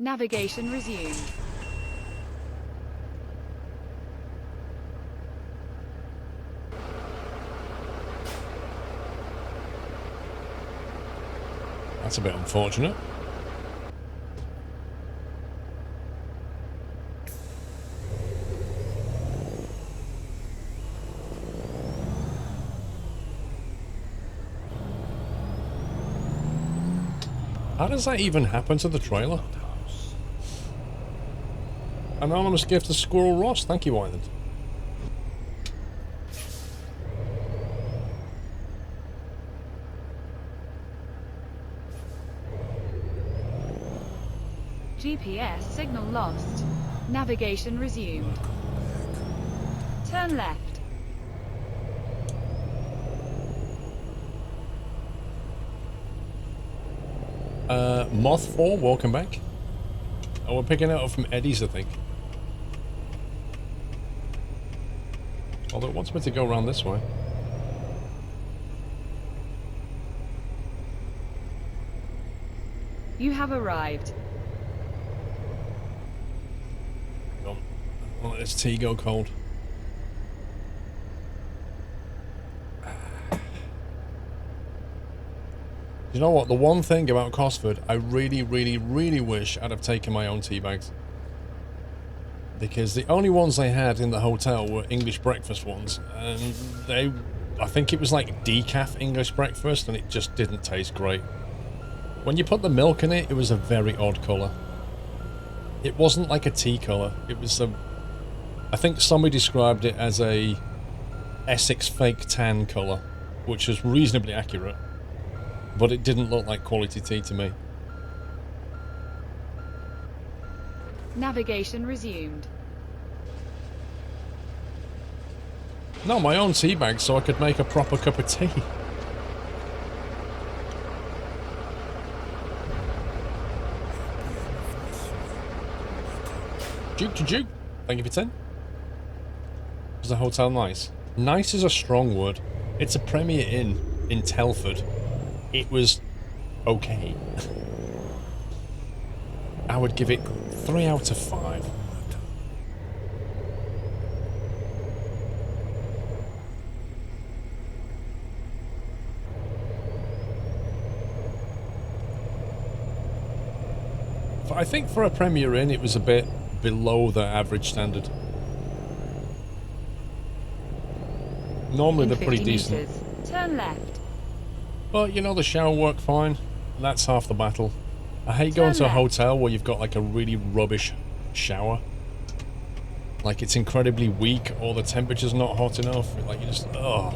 Navigation resumed. That's a bit unfortunate. How does that even happen to the trailer? Anonymous gift to Squirrel Ross. Thank you, Island. GPS signal lost. Navigation resumed. Turn left. Moth 4, welcome back. Oh, we're picking it up from Eddie's, I think. Although it wants me to go around this way. You have arrived. Don't let this tea go cold. You know what? The one thing about Cosford, I really, really, really wish I'd have taken my own tea bags. Because the only ones they had in the hotel were English breakfast ones. And they, I think it was like decaf English breakfast, and it just didn't taste great. When you put the milk in it, it was a very odd colour. It wasn't like a tea colour. It was a... I think somebody described it as a Essex fake tan colour, which was reasonably accurate. But it didn't look like quality tea to me. Navigation resumed. No, my own tea bag so I could make a proper cup of tea. Juke to Juke. Thank you for 10. Was the hotel nice? Nice is a strong word. It's a Premier Inn in Telford. It was okay. I would give it 3 out of 5. I think for a Premier Inn it was a bit below the average standard. Normally they're pretty decent. Turn left. But, you know, the shower worked fine. That's half the battle. I hate going to a hotel where you've got, like, a really rubbish shower. Like, it's incredibly weak, or the temperature's not hot enough. Like, you just... ugh.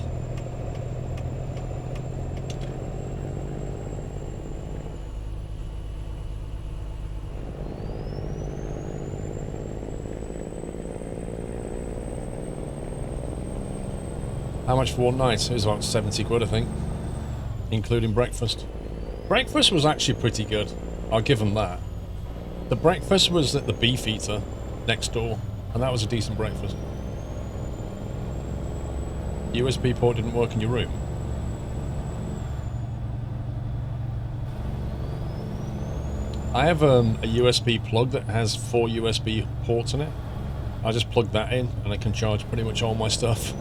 How much for one night? It was about 70 quid, I think. Including breakfast. Breakfast was actually pretty good. I'll give them that. The breakfast was at the Beefeater next door, and that was a decent breakfast. USB port didn't work in your room. I have a USB plug that has 4 USB ports in it. I just plug that in, and I can charge pretty much all my stuff.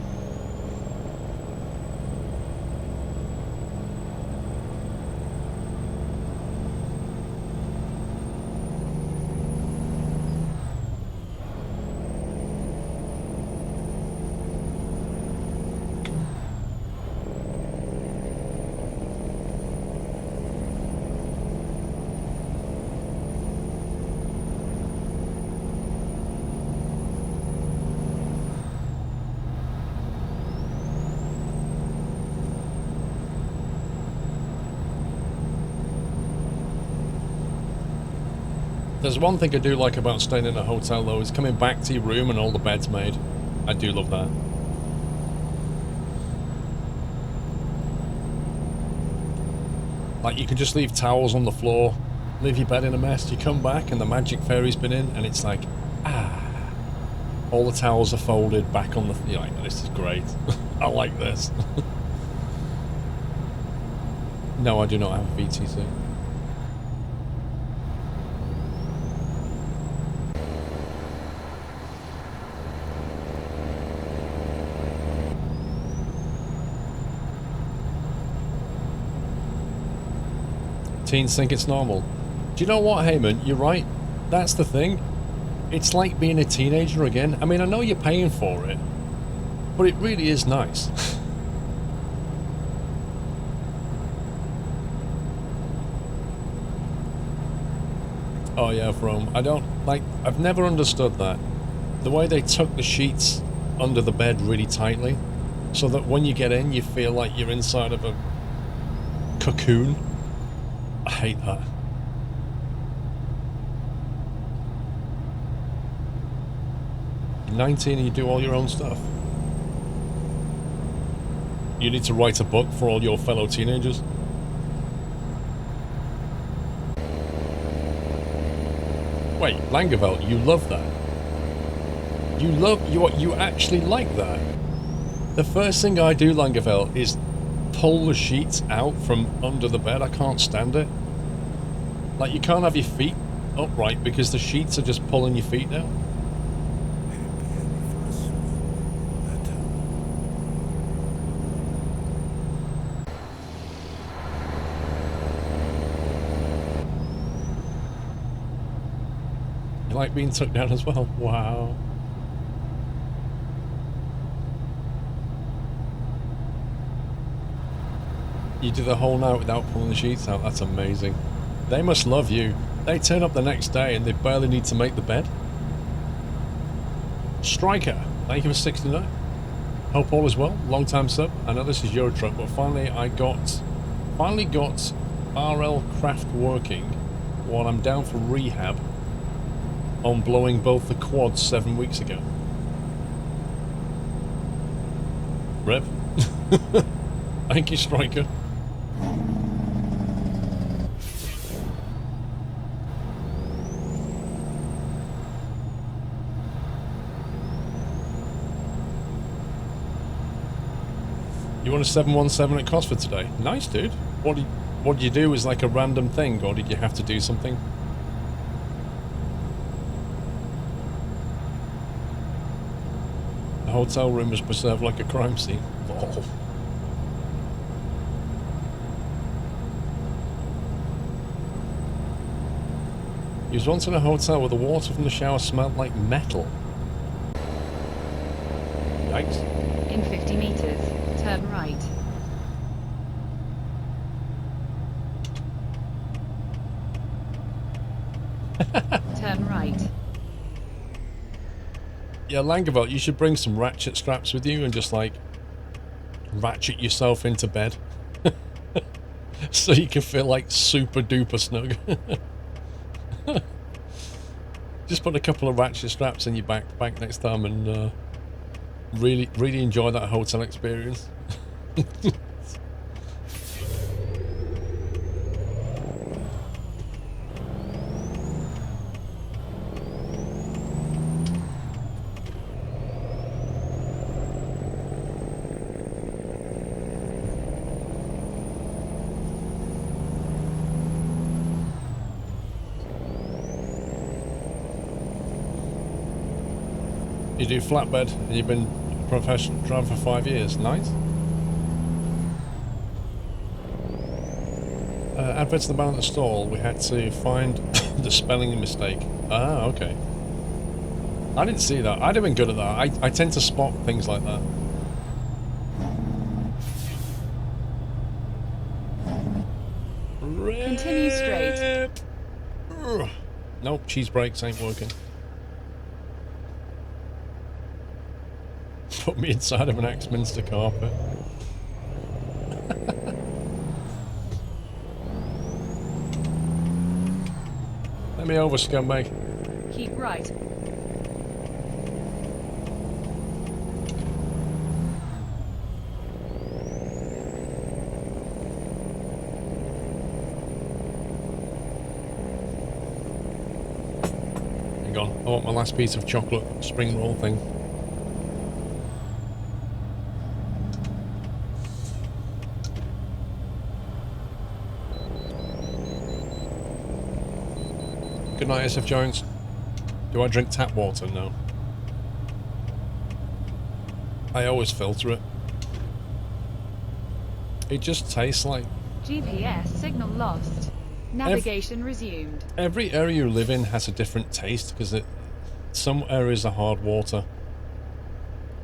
There's one thing I do like about staying in a hotel though, is coming back to your room and all the bed's made. I do love that. Like, you can just leave towels on the floor, leave your bed in a mess, you come back and the magic fairy's been in, and it's like, all the towels are folded back on the... You're like, this is great. I like this. No, I do not have a VTC. Teens think it's normal. Do you know what, Heyman? You're right. That's the thing. It's like being a teenager again. I mean, I know you're paying for it, but it really is nice. Oh yeah, From. I've never understood that. The way they tuck the sheets under the bed really tightly, so that when you get in, you feel like you're inside of a cocoon. I hate that. You're 19 and you do all your own stuff. You need to write a book for all your fellow teenagers. Wait, Langeveld, you love that? You actually like that? The first thing I do, Langeveld, is pull the sheets out from under the bed. I can't stand it. Like, you can't have your feet upright because the sheets are just pulling your feet down. You like being tucked down as well? Wow. You do the whole night without pulling the sheets out. That's amazing. They must love you. They turn up the next day and they barely need to make the bed. Striker, thank you for 69. Hope all is well. Long time sub. I know this is your truck, but finally got RL Craft working while I'm down for rehab on blowing both the quads 7 weeks ago. Rev. Thank you, Striker. You want a 717 at Cosford today? Nice, dude. What do you do as like a random thing, or did you have to do something? The hotel room was preserved like a crime scene. Oh. He was once in a hotel where the water from the shower smelled like metal. Yikes. In 50 meters, turn right. Turn right. Yeah, Langeveld, you should bring some ratchet straps with you and just like ratchet yourself into bed. So you can feel like super duper snug. Just put a couple of ratchet straps in your back next time and really enjoy that hotel experience. You do flatbed and you've been a professional driver for 5 years. Nice. Adverts in the man at the stall, we had to find the spelling mistake. Ah, okay. I didn't see that. I'd have been good at that. I tend to spot things like that. Continue straight. Nope, cheese brakes ain't working. Put me inside of an Axminster carpet. Let me over, scumbag. Keep right. Hang on, I want my last piece of chocolate spring roll thing. Good night, SF Jones. Do I drink tap water? No. I always filter it. It just tastes like... GPS signal lost. Navigation resumed. Every area you live in has a different taste, because some areas are hard water.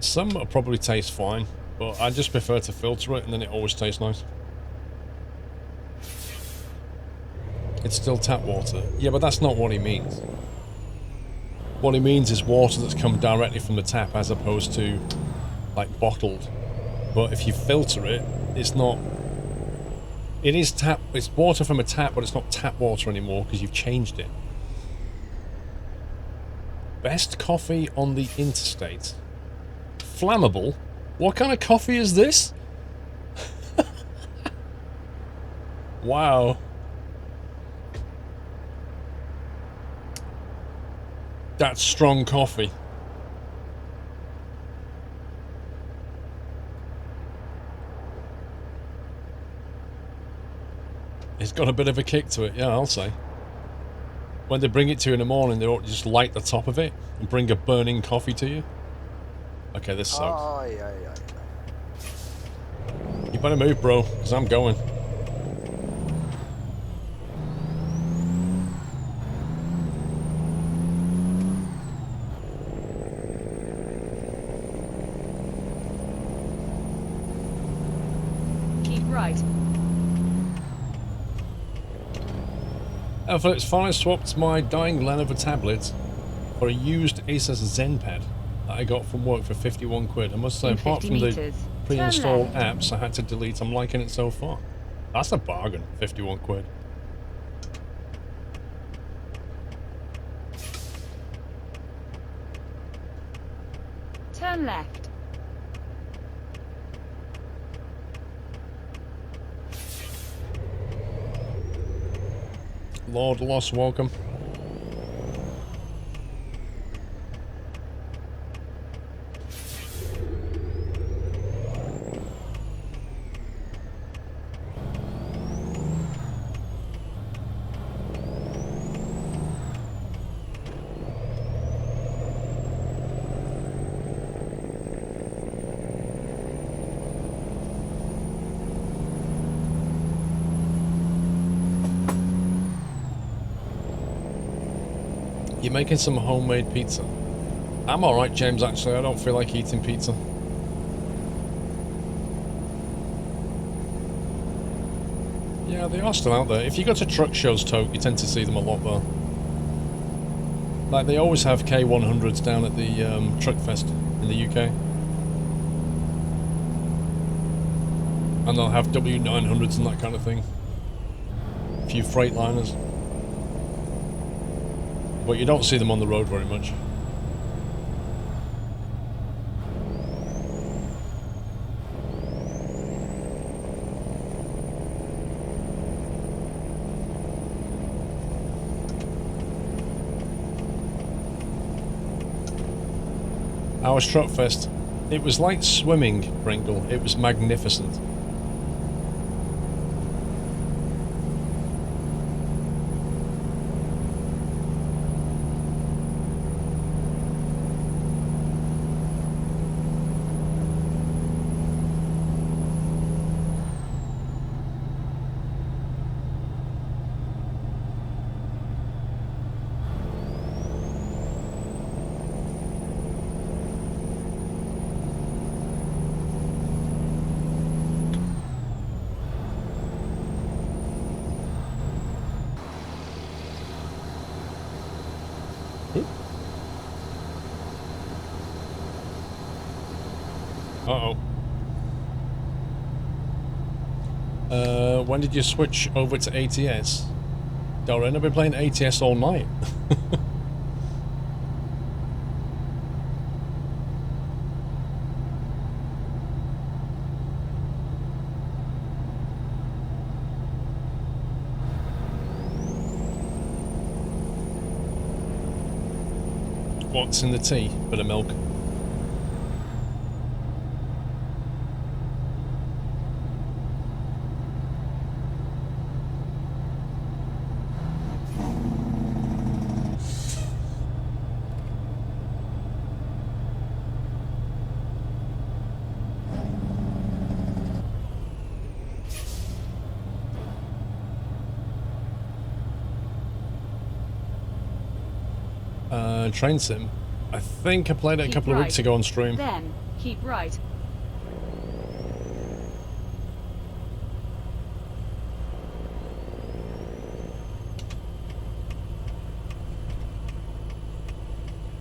Some will probably taste fine, but I just prefer to filter it, and then it always tastes nice. It's still tap water. Yeah, but that's not what he means. What he means is water that's come directly from the tap, as opposed to, like, bottled. But if you filter it, it's not... It is tap... It's water from a tap, but it's not tap water anymore, because you've changed it. Best coffee on the interstate. Flammable? What kind of coffee is this? Wow. That's strong coffee. It's got a bit of a kick to it, yeah, I'll say. When they bring it to you in the morning, they don't just light the top of it and bring a burning coffee to you. Okay, this sucks. Oh, yeah. You better move, bro, because I'm going. Keep right. It's finally swapped my dying Lenovo tablet for a used Asus ZenPad that I got from work for 51 quid. I must say, In apart 50 from meters, the pre-installed turn apps I had to delete, I'm liking it so far. That's a bargain, 51 quid. Turn left. Lord Lost, welcome. You're making some homemade pizza. I'm alright, James, actually. I don't feel like eating pizza. Yeah, they are still out there. If you go to truck shows, Toke, you tend to see them a lot there. Like, they always have K100s down at the Truck Fest in the UK. And they'll have W900s and that kind of thing. A few Freightliners. But you don't see them on the road very much. Our Truckfest, it was like swimming, Pringle. It was magnificent. When did you switch over to ATS? Darren, I've been playing ATS all night. What's in the tea? Bit of milk. Train sim. I think I played it a Keep couple of right. weeks ago on stream. Then, keep right.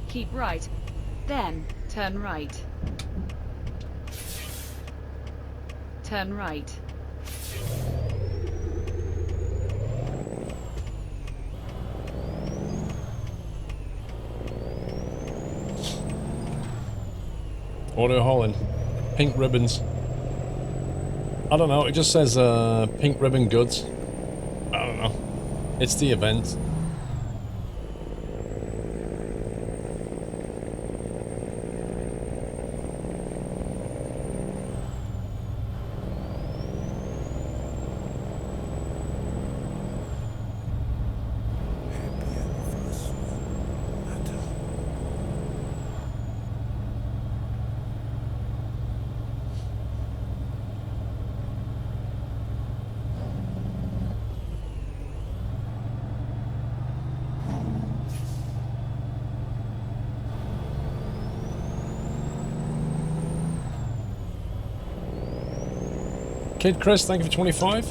Keep right. Then, turn right. Turn right. Auto Holland. Pink ribbons. I don't know, it just says pink ribbon goods. I don't know. It's the event. Kid Chris, thank you for 25.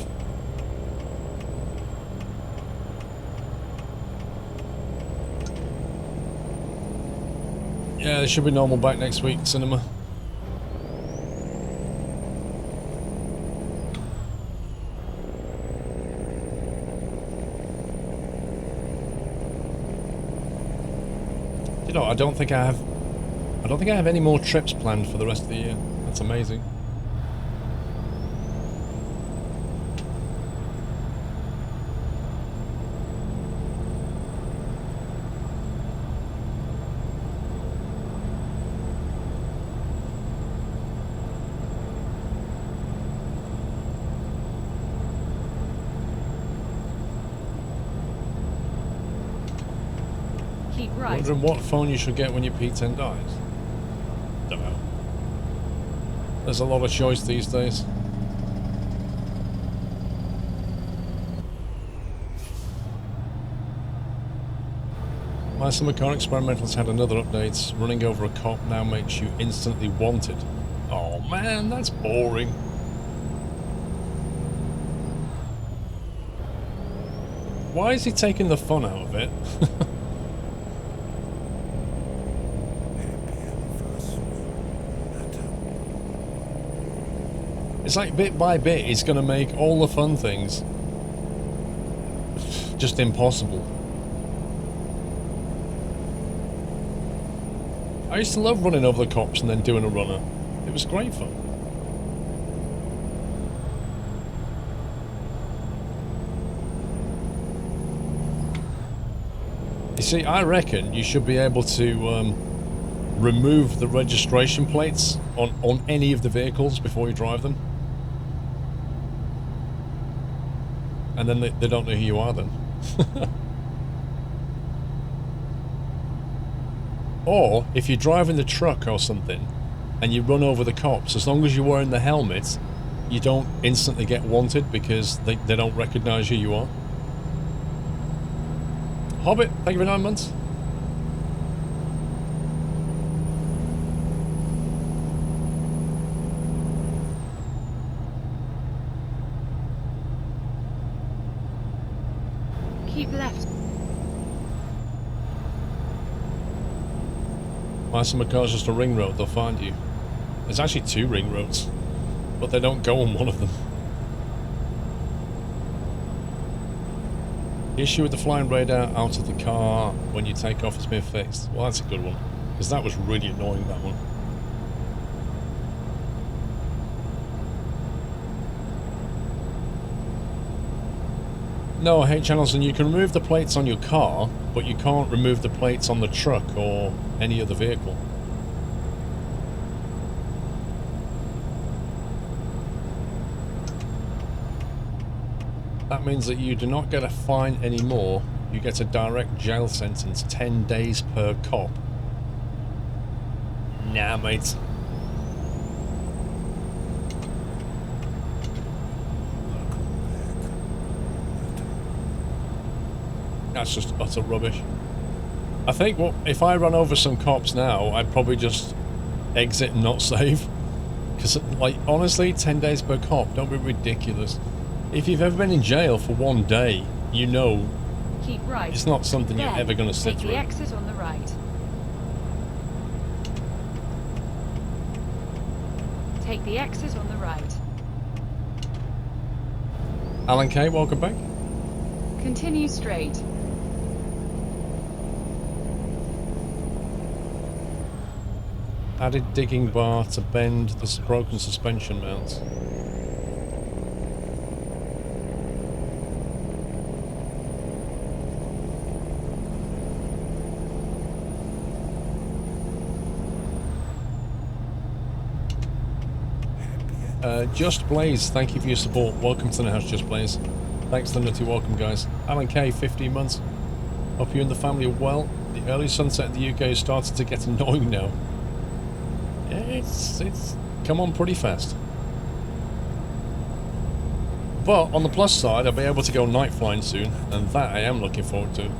Yeah, there should be normal back next week, cinema. You know, I don't think I have any more trips planned for the rest of the year. That's amazing. Keep right. Wondering what phone you should get when your P10 dies. Don't know. There's a lot of choice these days. My summer car experimental's had another update. Running over a cop now makes you instantly wanted. Oh man, that's boring. Why is he taking the fun out of it? It's like bit by bit, it's going to make all the fun things just impossible. I used to love running over the cops and then doing a runner. It was great fun. You see, I reckon you should be able to remove the registration plates on any of the vehicles before you drive them. And then they don't know who you are then. Or, if you're driving the truck or something, and you run over the cops, as long as you're wearing the helmet, you don't instantly get wanted because they don't recognise who you are. Hobbit, thank you for 9 months. Keep left. My summer car's just a ring road, they'll find you. There's actually 2 ring roads, but they don't go on one of them. The issue with the flying radar out of the car when you take off has been fixed. Well, that's a good one, because that was really annoying, that one. No, I hate channels, and you can remove the plates on your car, but you can't remove the plates on the truck or any other vehicle. That means that you do not get a fine anymore, you get a direct jail sentence, 10 days per cop. Nah, mate. That's just utter rubbish. I think if I run over some cops now, I'd probably just exit and not save. Because, like, honestly, 10 days per cop, don't be ridiculous. If you've ever been in jail for one day, you know Keep right. it's not something you're Then ever going to sit take through. the exit on the right. Take the exit on the right. Alan K, welcome back. Continue straight. Added digging bar to bend the broken suspension mount. Just Blaze, thank you for your support. Welcome to the house, Just Blaze. Thanks for the nutty welcome, guys. Alan K, 15 months. Hope you and the family are well. The early sunset in the UK has started to get annoying now. Yeah, it's come on pretty fast. But on the plus side, I'll be able to go night flying soon, and that I am looking forward to.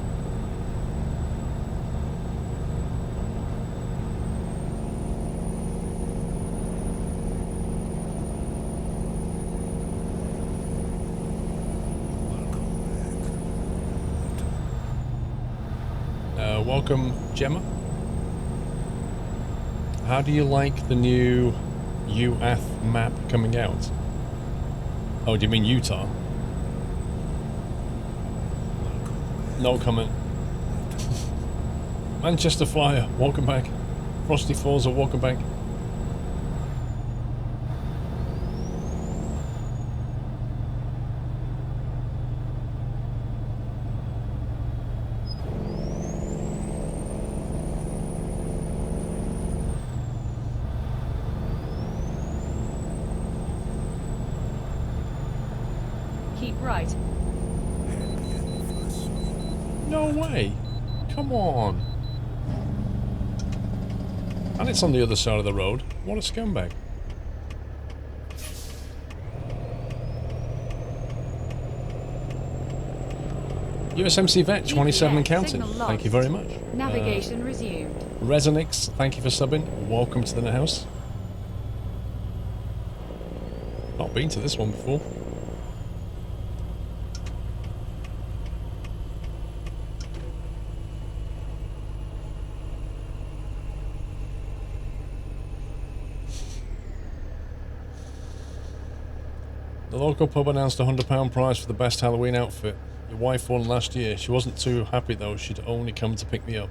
Welcome, Gemma. How do you like the new UAth map coming out? Oh, do you mean Utah? No comment. Manchester Flyer, welcome back. Frosty Forza, welcome back. Right. No way. Come on. And it's on the other side of the road. What a scumbag. USMC Vet, 27 and counting. Thank you very much. Navigation resumed. Resonix, thank you for subbing. Welcome to the house. Not been to this one before. The local pub announced a £100 prize for the best Halloween outfit. Your wife won last year. She wasn't too happy though, she'd only come to pick me up.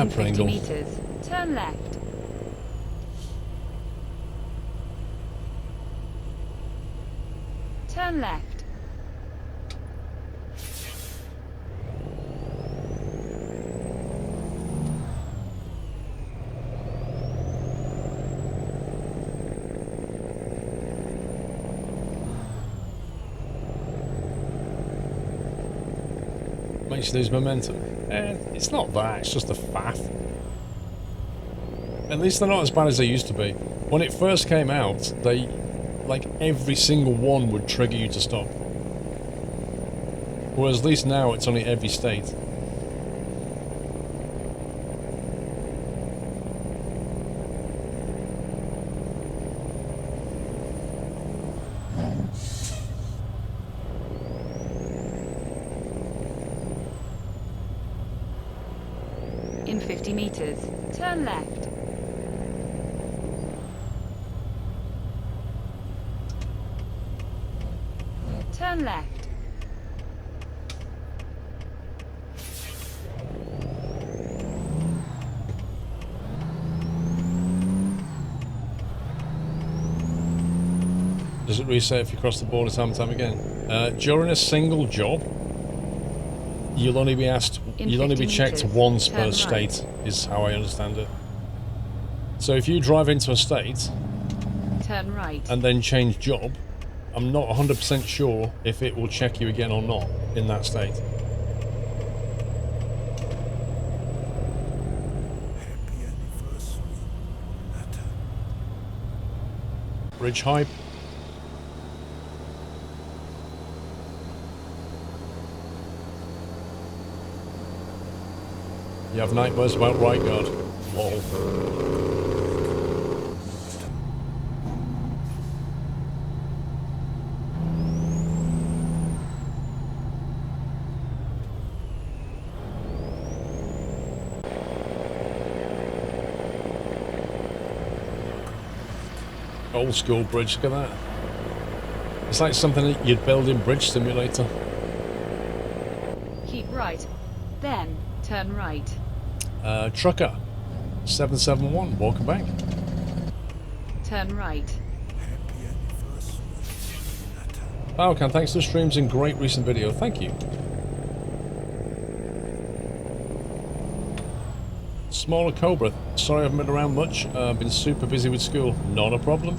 In 50 Pringle. meters, turn left. Turn left. Makes you lose momentum. It's not that, it's just a faff. At least they're not as bad as they used to be. When it first came out, they, like, every single one would trigger you to stop. Whereas at least now it's only every state. In 50 meters, turn left. Turn left. Does it reset if you cross the border time and time again? During a single job, you'll only be asked, you'll only be checked once per state, is how I understand it. So if you drive into a state, turn right, and then change job, I'm not 100% sure if it will check you again or not in that state. Happy anniversary, Nathan. Bridge hype. You have nightmares about right guard. Lol. Old school bridge, look at that. It's like something that you'd build in Bridge Simulator. Keep right. Then, turn right. Trucker 771, welcome back. Turn right. Happy anniversary, Nathan. Balkan, thanks for the streams and great recent video. Thank you. Smaller Cobra, sorry I haven't been around much. Been super busy with school. Not a problem.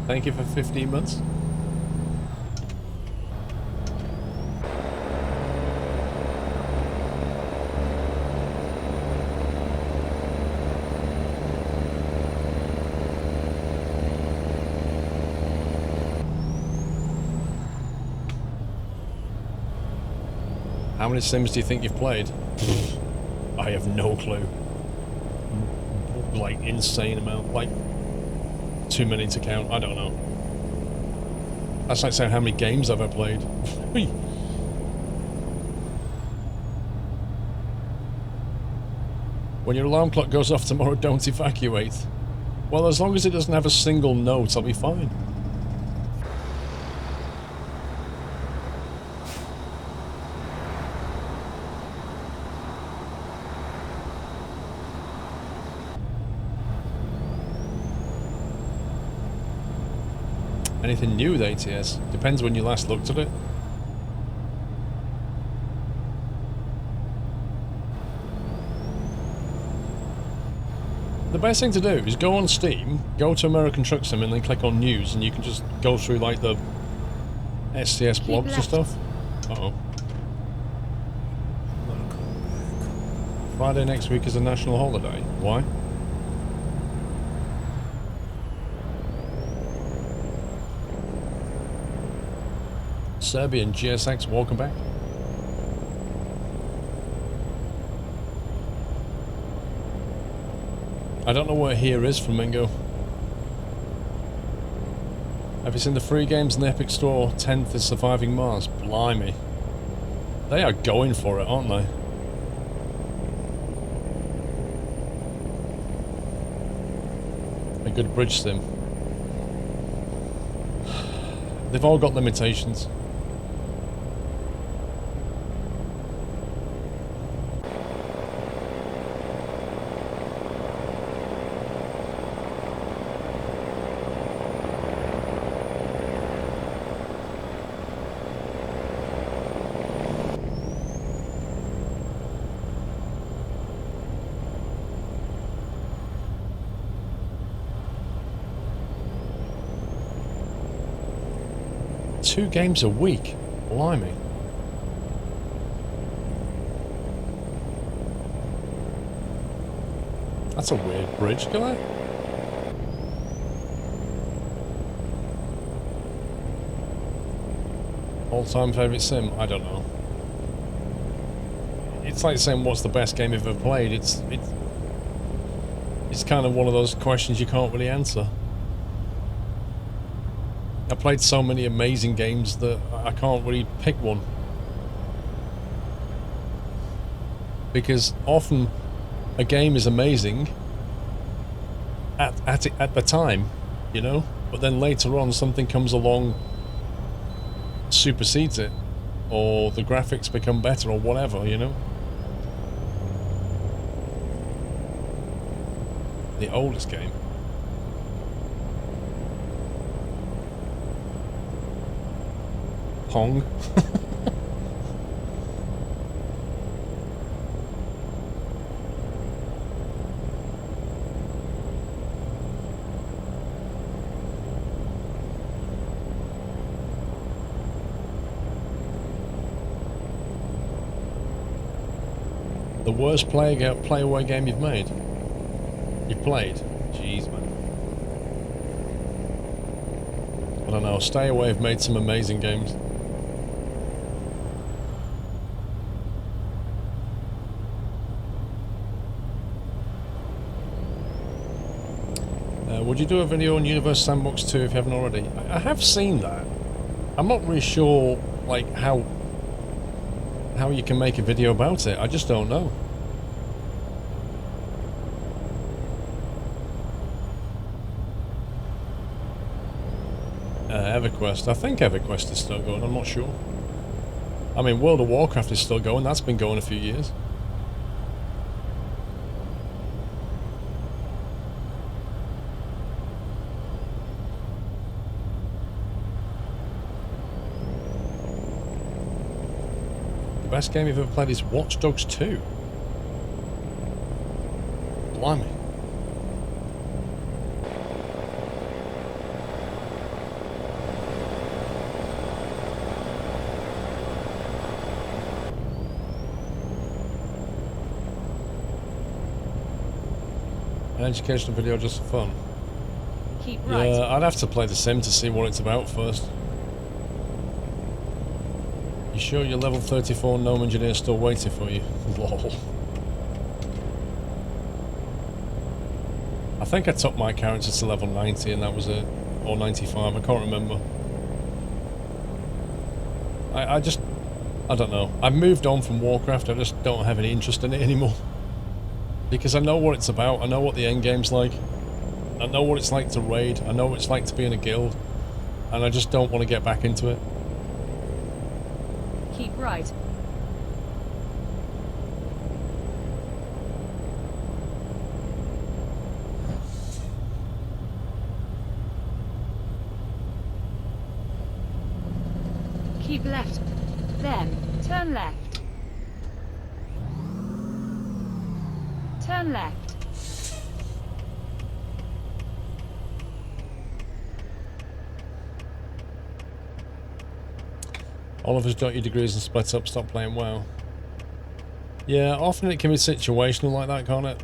Thank you for 15 months. How many Sims do you think you've played? I have no clue. Like, insane amount. Like, too many to count. I don't know. That's like saying how many games I've ever played. When your alarm clock goes off tomorrow, don't evacuate. Well, as long as it doesn't have a single note, I'll be fine. Anything new with ATS? Depends when you last looked at it. The best thing to do is go on Steam, go to American Truck Sim and then click on News and you can just go through like the STS blogs and stuff. Uh-oh. Friday next week is a national holiday. Why? Serbian GSX, welcome back. I don't know where here is, Flamingo. Have you seen the free games in the Epic Store? 10th is Surviving Mars. Blimey. They are going for it, aren't they? A good bridge sim. They've all got limitations. Two games a week? Blimey. That's a weird bridge, guy. All-time favourite sim? I don't know. It's like saying what's the best game you've ever played. It's kind of one of those questions you can't really answer. I played so many amazing games that I can't really pick one. Because often a game is amazing at the time, you know? But then later on something comes along, supersedes it, or the graphics become better or whatever, you know? The oldest game. Pong. The worst play away game you've made? You've played? Jeez, man. I don't know. Stay Away have made some amazing games. Would you do a video on Universe Sandbox 2 if you haven't already? I have seen that. I'm not really sure, like, how you can make a video about it. I just don't know. EverQuest. I think EverQuest is still going. I'm not sure. I mean, World of Warcraft is still going. That's been going a few years. The best game you've ever played is Watch Dogs 2. Blimey. An educational video just for fun. Keep right. Yeah, I'd have to play the sim to see what it's about first. You sure your level 34 gnome engineer is still waiting for you? Lol. I think I took my character to level 90 and that was it. Or 95, I can't remember. I don't know. I've moved on from Warcraft, I just don't have any interest in it anymore. Because I know what it's about, I know what the end game's like. I know what it's like to raid, I know what it's like to be in a guild. And I just don't want to get back into it. Keep right. Keep left. Then, turn left. Turn left. Oliver's got your degrees and split up, stop playing WoW. Yeah, often it can be situational like that, can't it?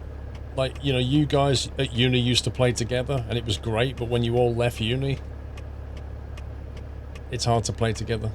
Like, you know, you guys at uni used to play together and it was great, but when you all left uni, it's hard to play together.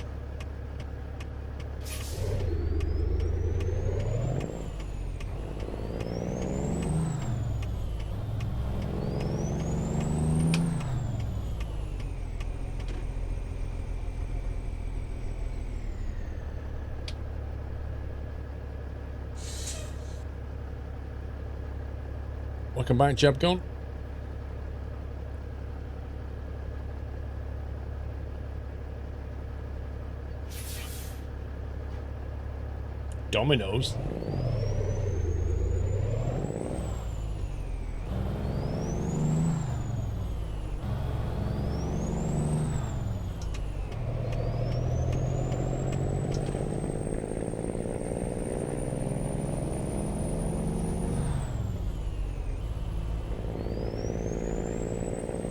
Welcome back, Jabgon. Dominoes?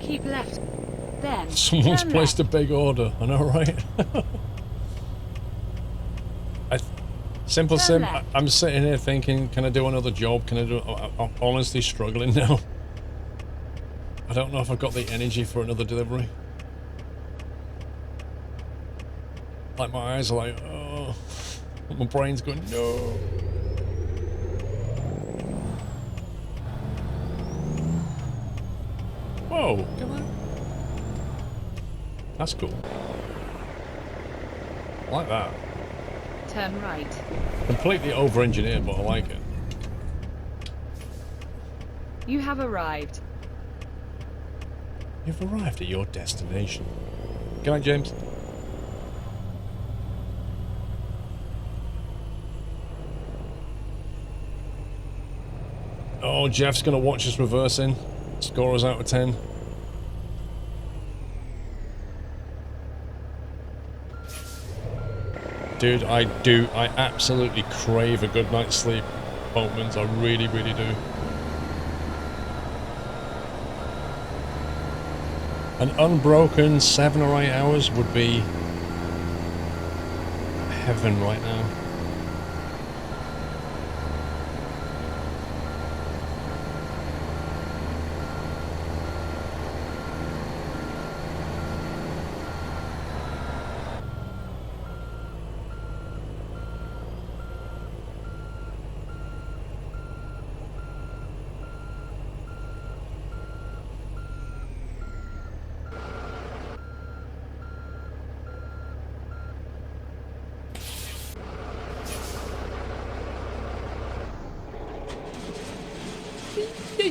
Keep left. Then, Someone's turn placed left. a big order, I know, right? Simple Turn sim, left. I'm sitting here thinking, can I do another job? Can I do... I'm honestly struggling now. I don't know if I've got the energy for another delivery. Like, my eyes are like, oh. My brain's going, no. Whoa, look at that. That's cool. I like that. Turn right. Completely over-engineered, but I like it. You have arrived. You've arrived at your destination. Good night, James. Oh, Jeff's gonna watch us reversing. Score us out of 10. Dude, I absolutely crave a good night's sleep. Boatman's, I really, really do. An unbroken 7 or 8 hours would be heaven right now.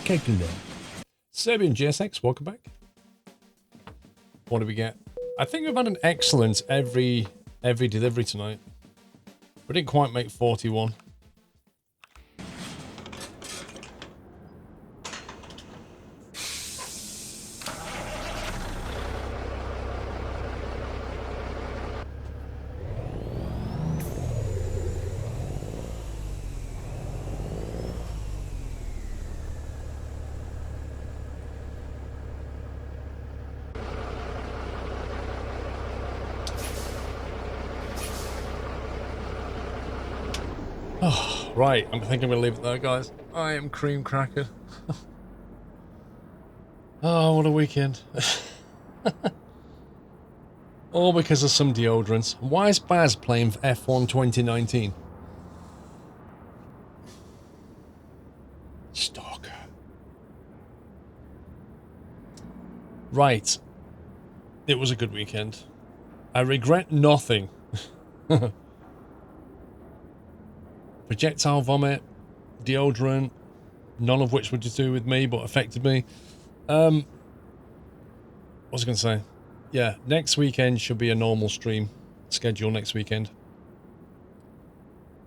spectacular. Serbian GSX, welcome back. What do we get? I think we've had an excellent every delivery tonight. We didn't quite make 41. Oh, right, I think I'm going to leave it there, guys. I am cream crackered. Oh, what a weekend. All because of some deodorants. Why is Baz playing for F1 2019? Stalker. Right. It was a good weekend. I regret nothing. Projectile vomit, deodorant, none of which were to do with me, but affected me. What was I going to say? Yeah, next weekend should be a normal stream schedule next weekend,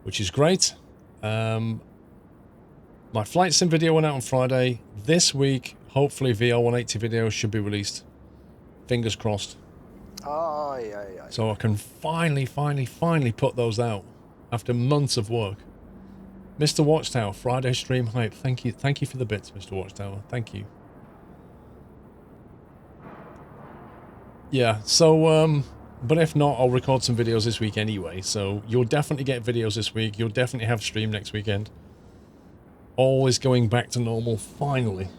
which is great. My flight sim video went out on Friday. This week, hopefully VR180 videos should be released. Fingers crossed. So I can finally put those out after months of work. Mr. Watchtower, Friday stream hype. Thank you for the bits, Mr. Watchtower. Thank you. Yeah, so, but if not, I'll record some videos this week anyway. So you'll definitely get videos this week. You'll definitely have stream next weekend. All is going back to normal, finally.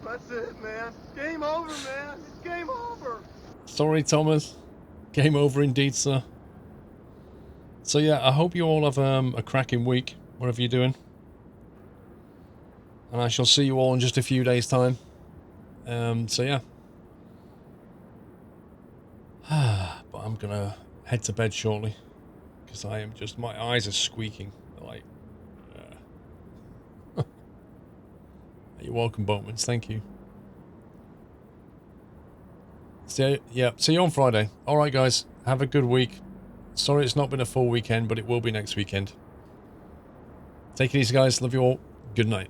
That's it, man. Game over, man. It's game over. Sorry, Thomas. Game over indeed, sir. So yeah, I hope you all have a cracking week, whatever you're doing. And I shall see you all in just a few days' time. So yeah. But I'm gonna head to bed shortly. Because I am just, my eyes are squeaking. They're like... You're welcome, Boatmans. Thank you. See you on Friday. Alright, guys. Have a good week. Sorry it's not been a full weekend, but it will be next weekend. Take it easy, guys. Love you all. Good night.